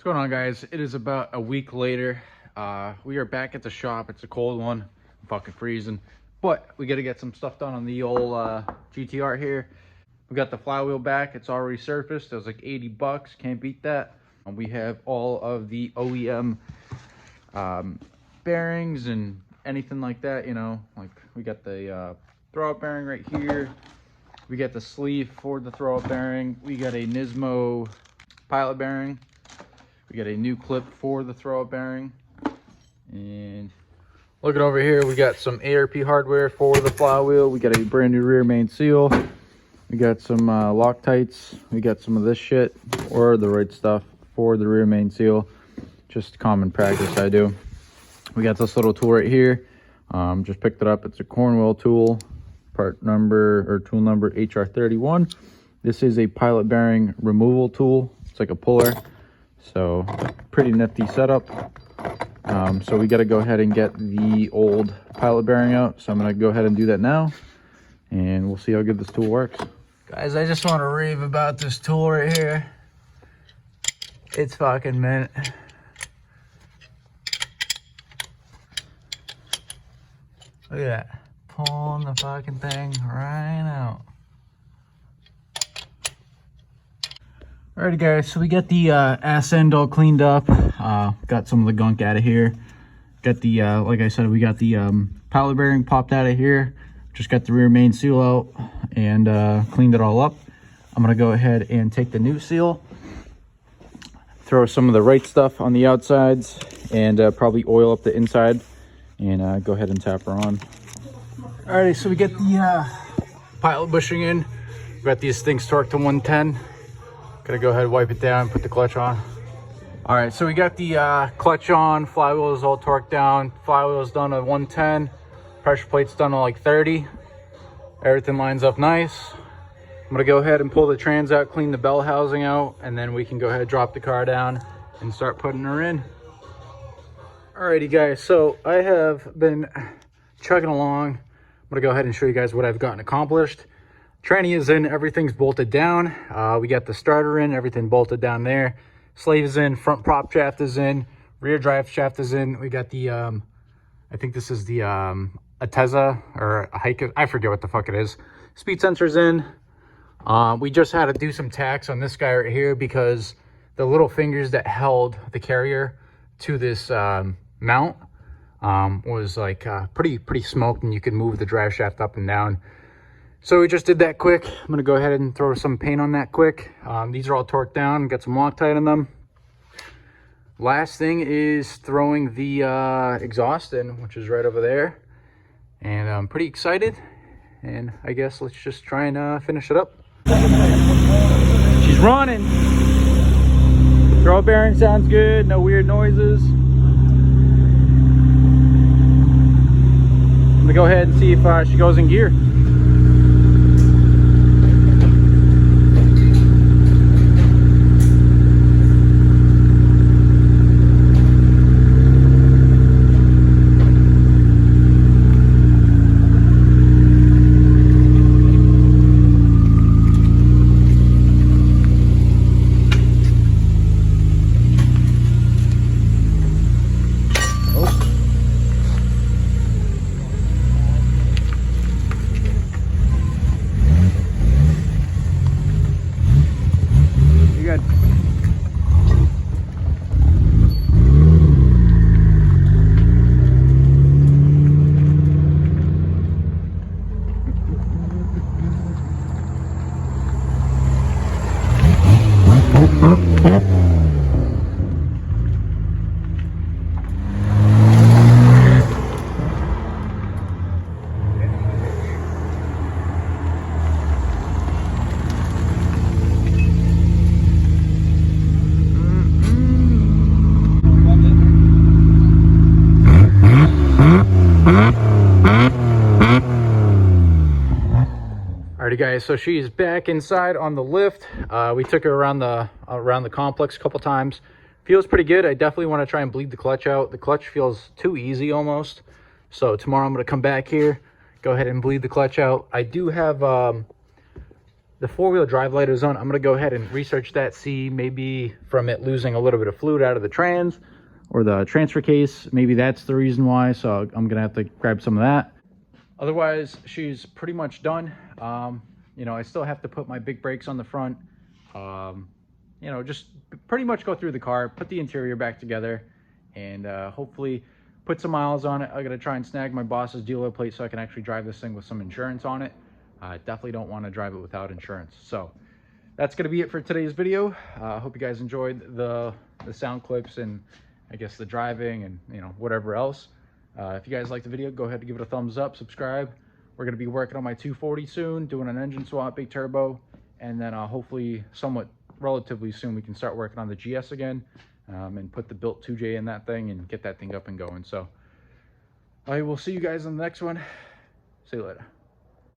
What's going on, guys? It is about a week later. We are back at the shop. It's a cold one. I'm fucking freezing. But we got to get some stuff done on the old GTR here. We got the flywheel back. It's already surfaced. It was like 80 bucks. Can't beat that. And we have all of the OEM bearings and anything like that, you know. Like we got the throwout bearing right here. We got the sleeve for the throwout bearing. We got a Nismo pilot bearing. We got a new clip for the throwout bearing. And looking over here, we got some ARP hardware for the flywheel. We got a brand new rear main seal. We got some Loctites. We got some of this shit, or the right stuff for the rear main seal. Just common practice I do. We got this little tool right here. Just picked it up. It's a Cornwell tool, part number or tool number HR31. This is a pilot bearing removal tool. It's like a puller. So pretty nifty setup. So we got to go ahead and get the old pilot bearing out. So I'm going to go ahead and do that now, and we'll see how good this tool works. Guys, I just want to rave about this tool right here. It's fucking mint. Look at that. Pulling the fucking thing right out. Alrighty, guys, so we got the ass end all cleaned up. Got some of the gunk out of here. Got the like I said, we got the pilot bearing popped out of here. Just got the rear main seal out and cleaned it all up. I'm gonna go ahead and take the new seal, throw some of the right stuff on the outsides, and probably oil up the inside, and go ahead and tap her on. Alrighty, so we get the pilot bushing in. We got these things torqued to 110. Gotta go ahead, wipe it down, put the clutch on. All right, so we got the clutch on, flywheel is all torqued down, flywheel is done at 110, pressure plate's done at like 30. Everything lines up nice. I'm gonna go ahead and pull the trans out, clean the bell housing out, and then we can go ahead, drop the car down and start putting her in. Alrighty, guys, so I have been chugging along. I'm gonna go ahead and show you guys what I've gotten accomplished. Tranny is in, everything's bolted down. We got the starter in, everything bolted down there. Slave is in, front prop shaft is in, rear drive shaft is in. We got the, I think this is the Ateza or a hike, I forget what the fuck it is. Speed sensor's in. We just had to do some tacks on this guy right here because the little fingers that held the carrier to this mount was like pretty smoked, and you could move the drive shaft up and down. So we just did that quick. I'm gonna go ahead and throw some paint on that quick. These are all torqued down, got some Loctite in them. Last thing is throwing the exhaust in, which is right over there. And I'm pretty excited. And I guess let's just try and finish it up. She's running. Throw bearing sounds good, no weird noises. I'm gonna go ahead and see if she goes in gear. Alrighty, guys, so she's back inside on the lift. We took her around the complex a couple times. Feels pretty good. I definitely want to try and bleed the clutch out. The clutch feels too easy almost. So tomorrow I'm going to come back here, go ahead and bleed the clutch out. I do have the four-wheel drive light is on. I'm going to go ahead and research that, see maybe from it losing a little bit of fluid out of the trans or the transfer case, maybe that's the reason why. So I'm going to have to grab some of that. Otherwise, she's pretty much done. You know, I still have to put my big brakes on the front. You know, just pretty much go through the car, put the interior back together, and hopefully put some miles on it. I'm going to try and snag my boss's dealer plate so I can actually drive this thing with some insurance on it. I definitely don't want to drive it without insurance. So that's going to be it for today's video. I hope you guys enjoyed the sound clips and I guess the driving and, you know, whatever else. If you guys like the video, go ahead and give it a thumbs up, subscribe. We're going to be working on my 240 soon, doing an engine swap, big turbo, and then hopefully somewhat relatively soon we can start working on the GS again, and put the built 2J in that thing and get that thing up and going. So I will see you guys in the next one. See you later.